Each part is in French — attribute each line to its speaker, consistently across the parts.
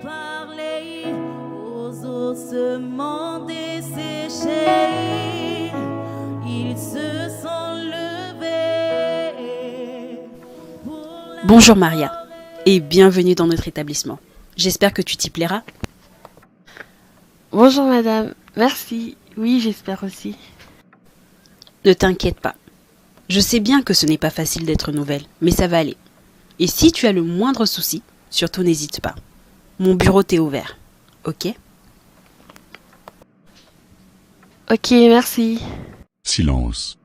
Speaker 1: parler aux ossements desséchés. Ils se sont levés.
Speaker 2: Bonjour Maria, et bienvenue dans notre établissement. J'espère que tu t'y plairas.
Speaker 3: Bonjour madame, merci. Oui, j'espère aussi.
Speaker 2: Ne t'inquiète pas. Je sais bien que ce n'est pas facile d'être nouvelle, mais ça va aller. Et si tu as le moindre souci, surtout n'hésite pas. Mon bureau t'est ouvert, ok ?
Speaker 3: Ok, merci.
Speaker 4: Silence.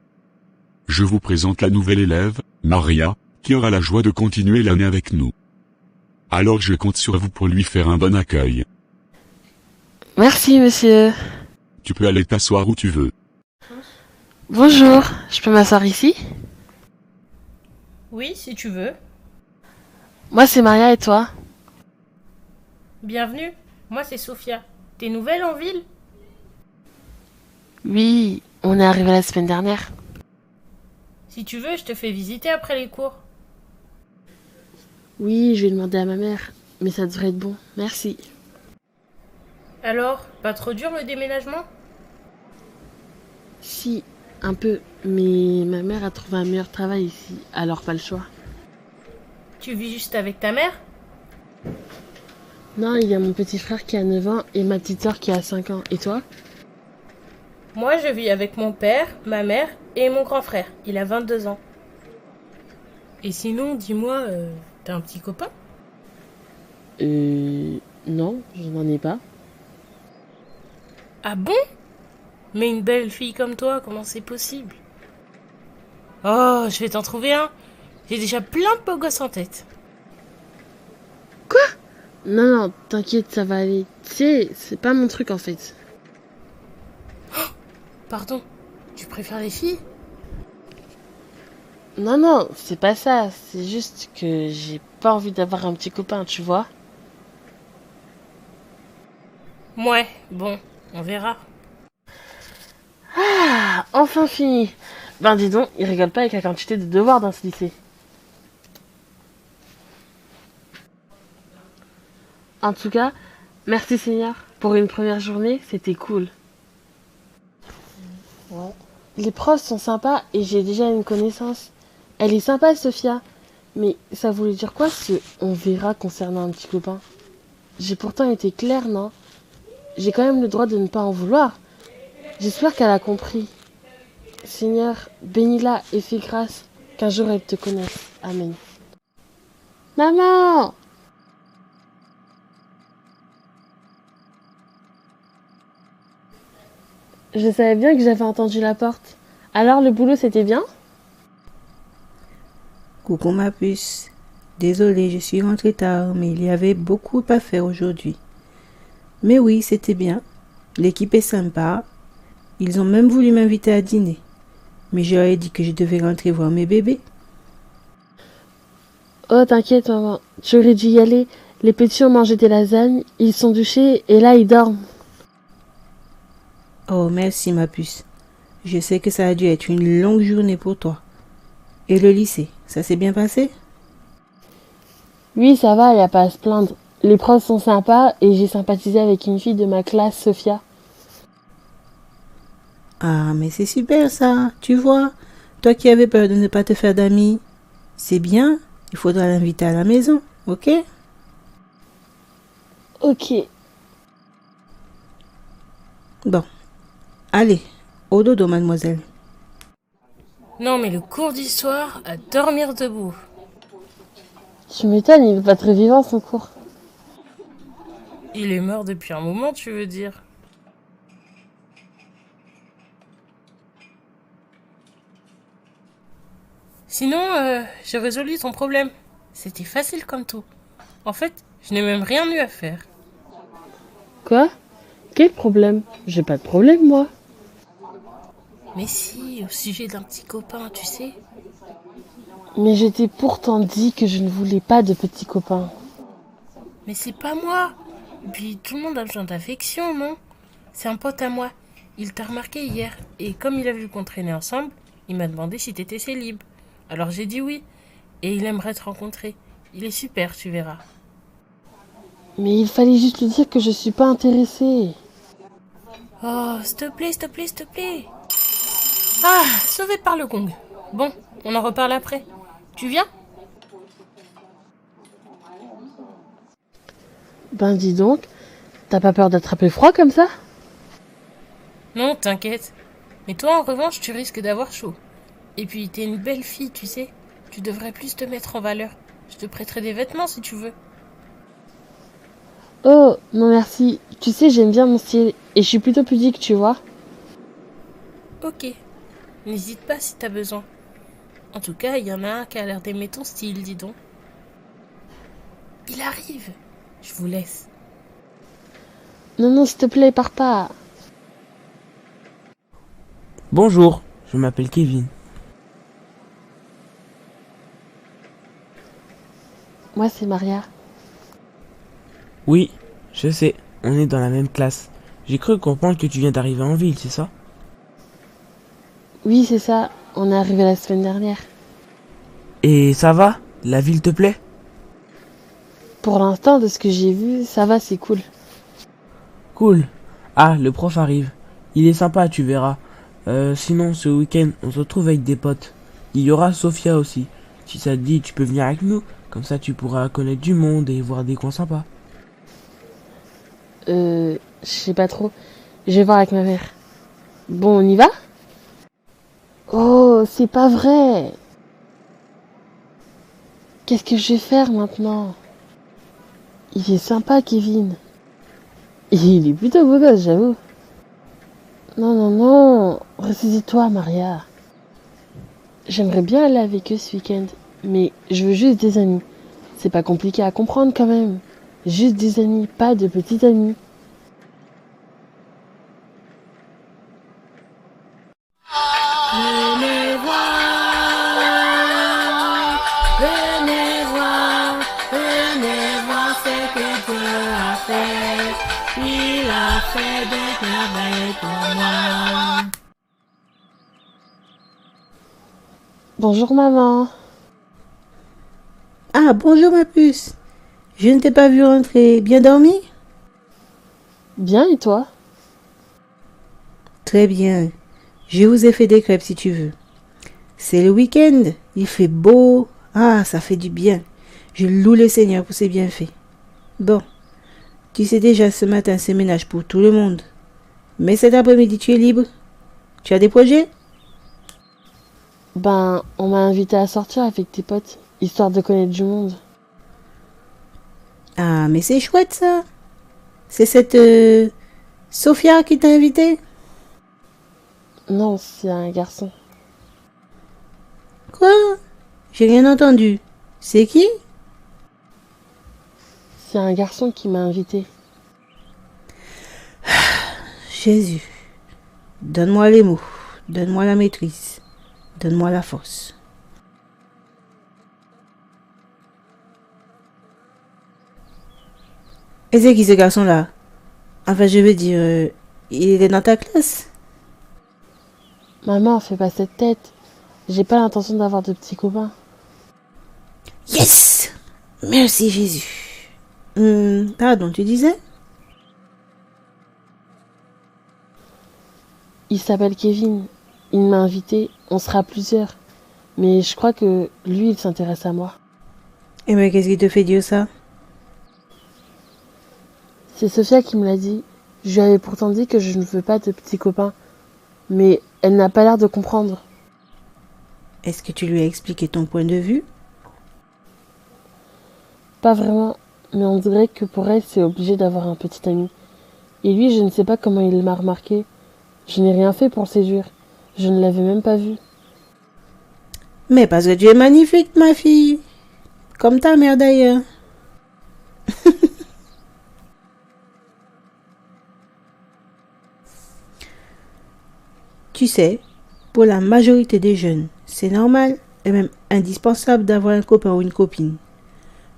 Speaker 4: Je vous présente la nouvelle élève, Maria, qui aura la joie de continuer l'année avec nous. Alors je compte sur vous pour lui faire un bon accueil.
Speaker 3: Merci monsieur.
Speaker 4: Tu peux aller t'asseoir où tu veux.
Speaker 3: Bonjour, je peux m'asseoir ici ?
Speaker 5: Oui, si tu veux.
Speaker 3: Moi c'est Maria et toi ?
Speaker 5: Bienvenue, moi c'est Sophia. T'es nouvelle en ville ?
Speaker 3: Oui, on est arrivé la semaine dernière.
Speaker 5: Si tu veux, je te fais visiter après les cours.
Speaker 3: Oui, je vais demander à ma mère, mais ça devrait être bon, merci.
Speaker 5: Alors, pas trop dur le déménagement ?
Speaker 3: Si, un peu, mais ma mère a trouvé un meilleur travail ici, alors pas le choix.
Speaker 5: Tu vis juste avec ta mère ?
Speaker 3: Non, il y a mon petit frère qui a 9 ans et ma petite sœur qui a 5 ans. Et toi ?
Speaker 5: Moi, je vis avec mon père, ma mère et mon grand frère. Il a 22 ans. Et sinon, dis-moi, t'as un petit copain ?
Speaker 3: Non, je n'en ai pas.
Speaker 5: Ah bon ? Mais une belle fille comme toi, comment c'est possible ? Oh, je vais t'en trouver un. J'ai déjà plein de beaux gosses en tête.
Speaker 3: Non, t'inquiète, ça va aller. Tu sais, c'est pas mon truc en fait.
Speaker 5: Pardon, tu préfères les filles ?
Speaker 3: Non, c'est pas ça. C'est juste que j'ai pas envie d'avoir un petit copain, tu vois.
Speaker 5: Ouais, bon, on verra.
Speaker 3: Ah, enfin fini. Ben dis donc, ils rigolent pas avec la quantité de devoirs dans ce lycée. En tout cas, merci Seigneur. Pour une première journée, c'était cool. Ouais. Les profs sont sympas et j'ai déjà une connaissance. Elle est sympa, Sophia. Mais ça voulait dire quoi ce on verra concernant un petit copain ? J'ai pourtant été claire, non ? J'ai quand même le droit de ne pas en vouloir. J'espère qu'elle a compris. Seigneur, bénis-la et fais grâce qu'un jour elle te connaisse. Amen. Maman ! Je savais bien que j'avais entendu la porte. Alors le boulot c'était bien ?
Speaker 6: Coucou ma puce. Désolée, je suis rentrée tard, mais il y avait beaucoup à faire aujourd'hui. Mais oui, c'était bien. L'équipe est sympa. Ils ont même voulu m'inviter à dîner. Mais je leur ai dit que je devais rentrer voir mes bébés.
Speaker 3: Oh t'inquiète maman, tu aurais dû y aller. Les petits ont mangé des lasagnes, ils sont douchés et là ils dorment.
Speaker 6: Oh, merci ma puce. Je sais que ça a dû être une longue journée pour toi. Et le lycée, ça s'est bien passé ?
Speaker 3: Oui ça va, y a pas à se plaindre. Les profs sont sympas et j'ai sympathisé avec une fille de ma classe, Sophia.
Speaker 6: Ah, mais c'est super ça, tu vois. Toi qui avais peur de ne pas te faire d'amis. C'est bien, il faudra l'inviter à la maison, ok ?
Speaker 3: Ok.
Speaker 6: Bon, allez, au dodo mademoiselle.
Speaker 5: Non mais le cours d'histoire, à dormir debout.
Speaker 3: Tu m'étonnes, il est pas très vivant son cours.
Speaker 5: Il est mort depuis un moment, tu veux dire ? Sinon, j'ai résolu ton problème. C'était facile comme tout. En fait, je n'ai même rien eu à faire.
Speaker 3: Quoi ? Quel problème ? J'ai pas de problème moi.
Speaker 5: Mais si, au sujet d'un petit copain, tu sais.
Speaker 3: Mais je t'ai pourtant dit que je ne voulais pas de petits copains.
Speaker 5: Mais c'est pas moi. Et puis tout le monde a besoin d'affection, non ? C'est un pote à moi. Il t'a remarqué hier. Et comme il a vu qu'on traînait ensemble, il m'a demandé si t'étais célib. Alors j'ai dit oui. Et il aimerait te rencontrer. Il est super, tu verras.
Speaker 3: Mais il fallait juste lui dire que je suis pas intéressée.
Speaker 5: Oh, s'il te plaît, s'il te plaît, s'il te plaît. Ah, sauvé par le gong. Bon, on en reparle après. Tu viens?
Speaker 3: Ben dis donc, t'as pas peur d'attraper froid comme ça?
Speaker 5: Non, t'inquiète. Mais toi, en revanche, tu risques d'avoir chaud. Et puis, t'es une belle fille, tu sais. Tu devrais plus te mettre en valeur. Je te prêterai des vêtements si tu veux.
Speaker 3: Oh, non merci. Tu sais, j'aime bien mon style et je suis plutôt pudique, tu vois.
Speaker 5: Ok. N'hésite pas si t'as besoin. En tout cas, il y en a un qui a l'air d'aimer ton style, dis donc. Il arrive. Je vous laisse.
Speaker 3: Non, non, s'il te plaît, pars pas.
Speaker 7: Bonjour, je m'appelle Kevin.
Speaker 3: Moi, c'est Maria.
Speaker 7: Oui, je sais, on est dans la même classe. J'ai cru comprendre que tu viens d'arriver en ville, c'est ça?
Speaker 3: Oui, c'est ça. On est arrivé la semaine dernière.
Speaker 7: Et ça va? La ville te plaît?
Speaker 3: Pour l'instant, de ce que j'ai vu, ça va, c'est cool.
Speaker 7: Cool. Ah, le prof arrive. Il est sympa, tu verras. Sinon, ce week-end, on se retrouve avec des potes. Il y aura Sophia aussi. Si ça te dit, tu peux venir avec nous. Comme ça, tu pourras connaître du monde et voir des coins sympas.
Speaker 3: Je sais pas trop. Je vais voir avec ma mère. Bon, on y va? Oh, c'est pas vrai. Qu'est-ce que je vais faire maintenant? Il est sympa, Kevin. Il est plutôt beau gosse, j'avoue. Non, non, non. Ressaisis-toi, Maria. J'aimerais bien aller avec eux ce week-end. Mais je veux juste des amis. C'est pas compliqué à comprendre quand même. Juste des amis, pas de petits amis.
Speaker 1: Venez voir ce que Dieu a fait. Il a fait des merveilles pour moi.
Speaker 3: Bonjour, maman.
Speaker 6: Ah, bonjour ma puce. Je ne t'ai pas vu rentrer. Bien dormi?
Speaker 3: Bien, et toi?
Speaker 6: Très bien. Je vous ai fait des crêpes si tu veux. C'est le week-end. Il fait beau. Ah, ça fait du bien. Je loue le Seigneur pour ses bienfaits. Bon, tu sais déjà ce matin c'est ménage pour tout le monde. Mais cet après-midi tu es libre. Tu as des projets?
Speaker 3: Ben, on m'a invité à sortir avec tes potes, histoire de connaître du monde.
Speaker 6: Ah, mais c'est chouette ça. C'est cette Sophia qui t'a invité?
Speaker 3: Non, c'est un garçon.
Speaker 6: Quoi? J'ai rien entendu. C'est qui?
Speaker 3: C'est un garçon qui m'a invité.
Speaker 6: Jésus, donne-moi les mots, donne-moi la maîtrise, donne-moi la force. Et c'est qui ce garçon-là? Enfin, je veux dire, il était dans ta classe?
Speaker 3: Maman, fais pas cette tête. J'ai pas l'intention d'avoir de petits copains.
Speaker 6: Yes! Merci Jésus. Pardon, tu disais?
Speaker 3: Il s'appelle Kevin. Il m'a invité. On sera plusieurs. Mais je crois que lui, il s'intéresse à moi.
Speaker 6: Et mais qu'est-ce qui te fait dire ça?
Speaker 3: C'est Sophia qui me l'a dit. Je lui avais pourtant dit que je ne veux pas de petits copains. Mais elle n'a pas l'air de comprendre.
Speaker 6: Est-ce que tu lui as expliqué ton point de vue?
Speaker 3: Pas vraiment. Mais on dirait que pour elle, c'est obligé d'avoir un petit ami. Et lui, je ne sais pas comment il m'a remarqué. Je n'ai rien fait pour le séduire. Je ne l'avais même pas vu.
Speaker 6: Mais parce que tu es magnifique, ma fille. Comme ta mère d'ailleurs. Tu sais, pour la majorité des jeunes, c'est normal et même indispensable d'avoir un copain ou une copine.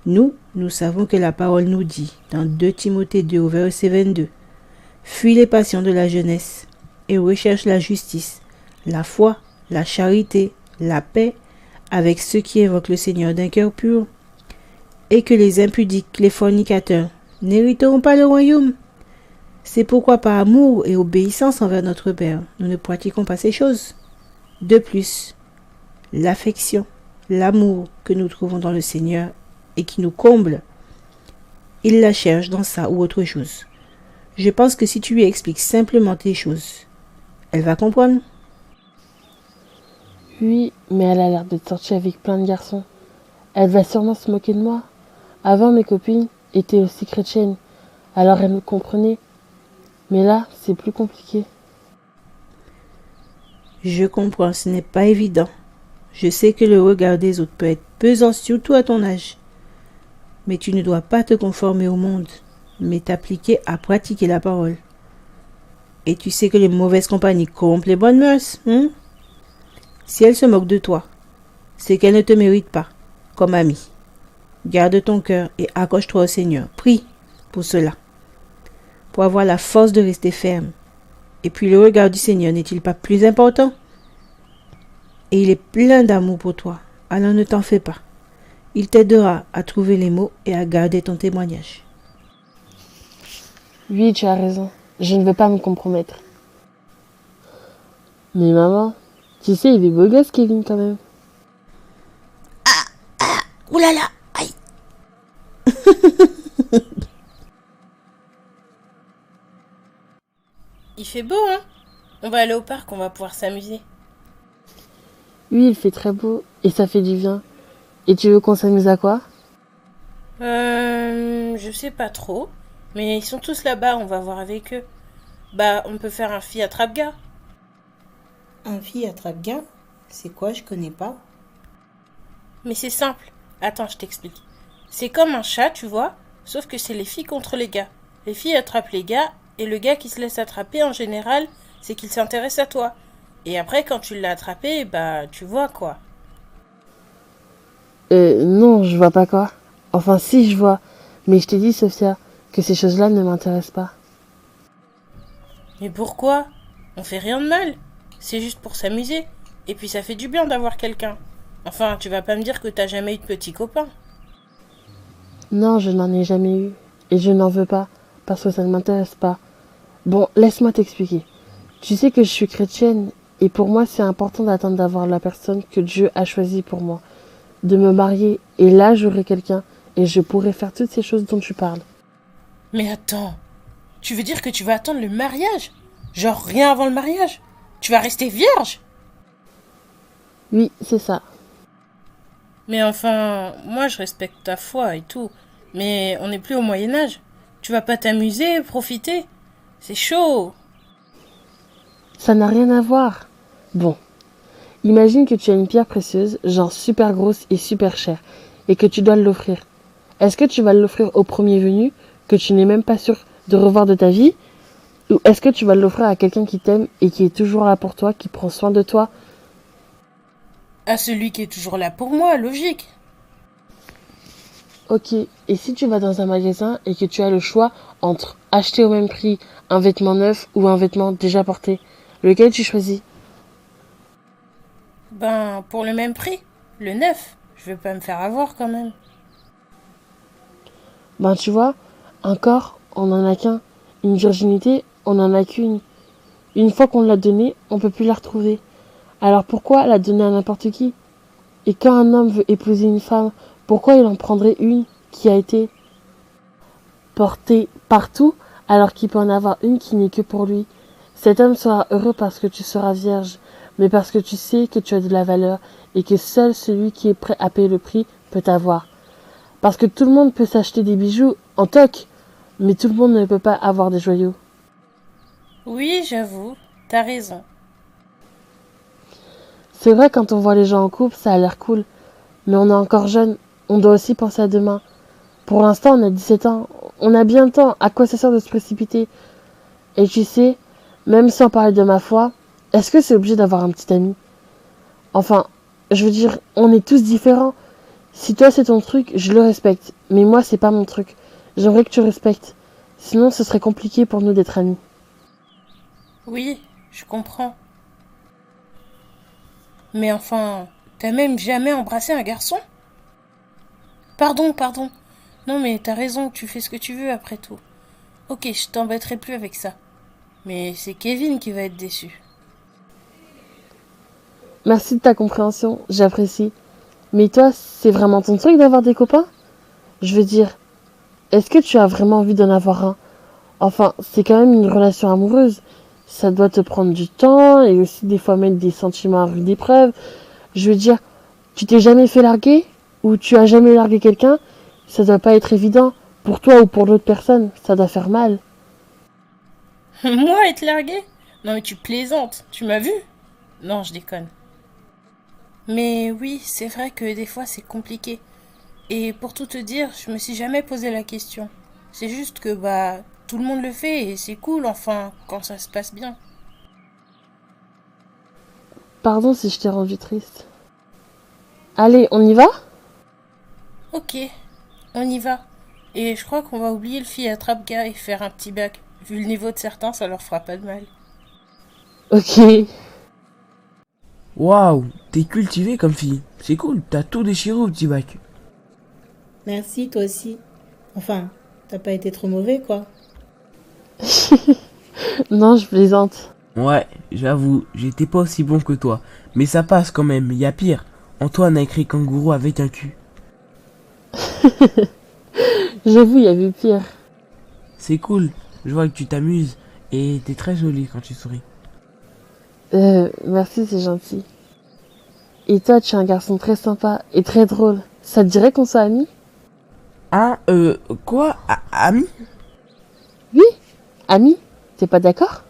Speaker 6: Nous savons que la parole nous dit, dans 2 Timothée 2 au verset 22, « Fuis les passions de la jeunesse et recherche la justice, la foi, la charité, la paix, avec ceux qui invoquent le Seigneur d'un cœur pur, et que les impudiques, les fornicateurs, n'hériteront pas le royaume. C'est pourquoi par amour et obéissance envers notre Père, nous ne pratiquons pas ces choses. De plus, l'affection, l'amour que nous trouvons dans le Seigneur et qui nous comble, il la cherche dans ça ou autre chose. Je pense que si tu lui expliques simplement tes choses, elle va comprendre.
Speaker 3: Oui, mais elle a l'air d'être sortie avec plein de garçons. Elle va sûrement se moquer de moi. Avant, mes copines étaient aussi chrétiennes, alors elles me comprenaient. Mais là, c'est plus compliqué.
Speaker 6: Je comprends, ce n'est pas évident. Je sais que le regard des autres peut être pesant, surtout à ton âge. Mais tu ne dois pas te conformer au monde, mais t'appliquer à pratiquer la parole. Et tu sais que les mauvaises compagnies corrompent les bonnes mœurs, hein? Si elle se moque de toi, c'est qu'elle ne te mérite pas, comme amie. Garde ton cœur et accroche-toi au Seigneur. Prie pour cela, pour avoir la force de rester ferme. Et puis le regard du Seigneur n'est-il pas plus important? Et il est plein d'amour pour toi, alors ne t'en fais pas. Il t'aidera à trouver les mots et à garder ton témoignage.
Speaker 3: Oui, tu as raison. Je ne veux pas me compromettre. Mais maman, tu sais, il est beau gosse, Kevin, quand même.
Speaker 2: Oulala, aïe.
Speaker 5: Il fait beau, hein? On va aller au parc, on va pouvoir s'amuser.
Speaker 3: Oui, il fait très beau et ça fait du bien. Et tu veux qu'on s'amuse à quoi?
Speaker 5: Je sais pas trop. Mais ils sont tous là-bas, on va voir avec eux. Bah, on peut faire un fille attrape-gars.
Speaker 2: Un fille attrape-gars? C'est quoi? Je connais pas.
Speaker 5: Mais c'est simple. Attends, je t'explique. C'est comme un chat, tu vois, sauf que c'est les filles contre les gars. Les filles attrapent les gars, et le gars qui se laisse attraper, en général, c'est qu'il s'intéresse à toi. Et après, quand tu l'as attrapé, bah, tu vois quoi.
Speaker 3: Non, je vois pas quoi. Enfin, si, je vois. Mais je t'ai dit, Sophia, que ces choses-là ne m'intéressent pas.
Speaker 5: Mais pourquoi? On fait rien de mal. C'est juste pour s'amuser. Et puis ça fait du bien d'avoir quelqu'un. Enfin, tu vas pas me dire que t'as jamais eu de petit copain.
Speaker 3: Non, je n'en ai jamais eu. Et je n'en veux pas, parce que ça ne m'intéresse pas. Bon, laisse-moi t'expliquer. Tu sais que je suis chrétienne, et pour moi, c'est important d'attendre d'avoir la personne que Dieu a choisie pour moi. De me marier, et là, j'aurai quelqu'un, et je pourrai faire toutes ces choses dont tu parles.
Speaker 5: Mais attends, tu veux dire que tu vas attendre le mariage? Genre rien avant le mariage? Tu vas rester vierge?
Speaker 3: Oui, c'est ça.
Speaker 5: Mais enfin, moi je respecte ta foi et tout, mais on n'est plus au Moyen-Âge. Tu vas pas t'amuser, profiter? C'est chaud.
Speaker 3: Ça n'a rien à voir. Bon, imagine que tu as une pierre précieuse, genre super grosse et super chère, et que tu dois l'offrir. Est-ce que tu vas l'offrir au premier venu, que tu n'es même pas sûr de revoir de ta vie? Ou est-ce que tu vas l'offrir à quelqu'un qui t'aime et qui est toujours là pour toi, qui prend soin de toi?
Speaker 5: À celui qui est toujours là pour moi, logique.
Speaker 3: Ok, et si tu vas dans un magasin et que tu as le choix entre acheter au même prix un vêtement neuf ou un vêtement déjà porté, lequel tu choisis?
Speaker 5: Ben, pour le même prix, le neuf. Je vais pas me faire avoir quand même.
Speaker 3: Ben tu vois, un corps, on n'en a qu'un. Une virginité, on n'en a qu'une. Une fois qu'on l'a donnée, on peut plus la retrouver. Alors pourquoi la donner à n'importe qui? Et quand un homme veut épouser une femme, pourquoi il en prendrait une qui a été portée partout alors qu'il peut en avoir une qui n'est que pour lui? Cet homme sera heureux parce que tu seras vierge, mais parce que tu sais que tu as de la valeur et que seul celui qui est prêt à payer le prix peut t'avoir. Parce que tout le monde peut s'acheter des bijoux en toc, mais tout le monde ne peut pas avoir des joyaux.
Speaker 5: Oui, j'avoue, t'as raison.
Speaker 3: C'est vrai, quand on voit les gens en couple, ça a l'air cool. Mais on est encore jeune, on doit aussi penser à demain. Pour l'instant, on a 17 ans, on a bien le temps, à quoi ça sert de se précipiter? Et tu sais, même sans parler de ma foi, est-ce que c'est obligé d'avoir un petit ami? Enfin, je veux dire, on est tous différents. Si toi c'est ton truc, je le respecte. Mais moi, c'est pas mon truc. J'aimerais que tu respectes. Sinon, ce serait compliqué pour nous d'être amis.
Speaker 5: Oui, je comprends. Mais enfin, t'as même jamais embrassé un garçon? Pardon. Non mais t'as raison, tu fais ce que tu veux après tout. Ok, je t'embêterai plus avec ça. Mais c'est Kevin qui va être déçu.
Speaker 3: Merci de ta compréhension, j'apprécie. Mais toi, c'est vraiment ton truc d'avoir des copains? Je veux dire, est-ce que tu as vraiment envie d'en avoir un? Enfin, c'est quand même une relation amoureuse. Ça doit te prendre du temps et aussi des fois mettre des sentiments à rude épreuve. Je veux dire, tu t'es jamais fait larguer? Ou tu as jamais largué quelqu'un? Ça doit pas être évident. Pour toi ou pour l'autre personne, ça doit faire mal.
Speaker 5: Moi, être largué? Non mais tu plaisantes, tu m'as vu? Non, je déconne. Mais oui, c'est vrai que des fois c'est compliqué. Et pour tout te dire, je me suis jamais posé la question. C'est juste que tout le monde le fait et c'est cool enfin quand ça se passe bien.
Speaker 3: Pardon si je t'ai rendu triste. Allez, on y va?
Speaker 5: Ok, on y va. Et je crois qu'on va oublier le fille attrape-gars et faire un petit bac. Vu le niveau de certains, ça leur fera pas de mal.
Speaker 3: Ok.
Speaker 7: Waouh, t'es cultivé comme fille. C'est cool, t'as tout déchiré au petit bac.
Speaker 6: Merci, toi aussi. Enfin, t'as pas été trop mauvais, quoi.
Speaker 3: Non, je plaisante.
Speaker 7: Ouais, j'avoue, j'étais pas aussi bon que toi. Mais ça passe quand même, y a pire. Antoine a écrit kangourou avec un cul.
Speaker 3: J'avoue, il y avait pire.
Speaker 7: C'est cool, je vois que tu t'amuses. Et t'es très jolie quand tu souris.
Speaker 3: Merci, c'est gentil. Et toi, tu es un garçon très sympa et très drôle. Ça te dirait qu'on soit amis?
Speaker 7: Ah, quoi? Ami?
Speaker 3: Oui, amis. T'es pas d'accord?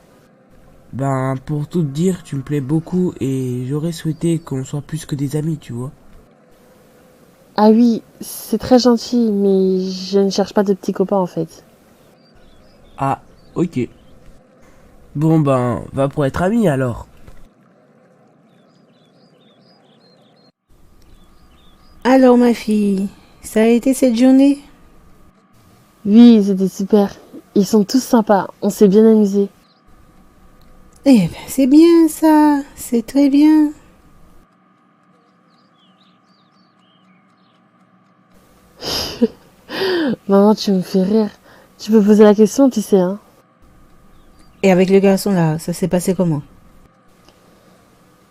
Speaker 7: Ben, pour tout te dire, tu me plais beaucoup et j'aurais souhaité qu'on soit plus que des amis, tu vois.
Speaker 3: Ah oui, c'est très gentil, mais je ne cherche pas de petits copains en fait.
Speaker 7: Ah, ok. Bon ben, va pour être amis alors.
Speaker 6: Alors, ma fille, ça a été cette journée?
Speaker 3: Oui, c'était super. Ils sont tous sympas, on s'est bien amusés.
Speaker 6: Eh ben, c'est bien ça, c'est très bien.
Speaker 3: Maman, tu me fais rire. Tu peux poser la question, tu sais, hein.
Speaker 6: Et avec le garçon là, ça s'est passé comment?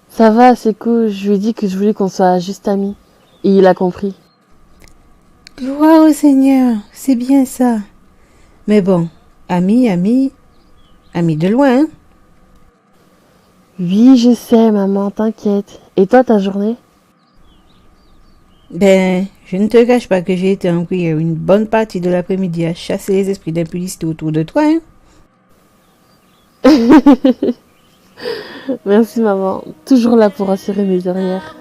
Speaker 3: Ça va, c'est cool. Je lui ai dit que je voulais qu'on soit juste amis. Et il a compris.
Speaker 6: Gloire au Seigneur, c'est bien ça. Mais bon, ami de loin, hein?
Speaker 3: Oui, je sais, maman, t'inquiète. Et toi, ta journée?
Speaker 6: Ben, je ne te cache pas que j'ai été en prière une bonne partie de l'après-midi à chasser les esprits d'impudicité autour de toi, hein?
Speaker 3: Merci, maman. Toujours là pour assurer mes arrières.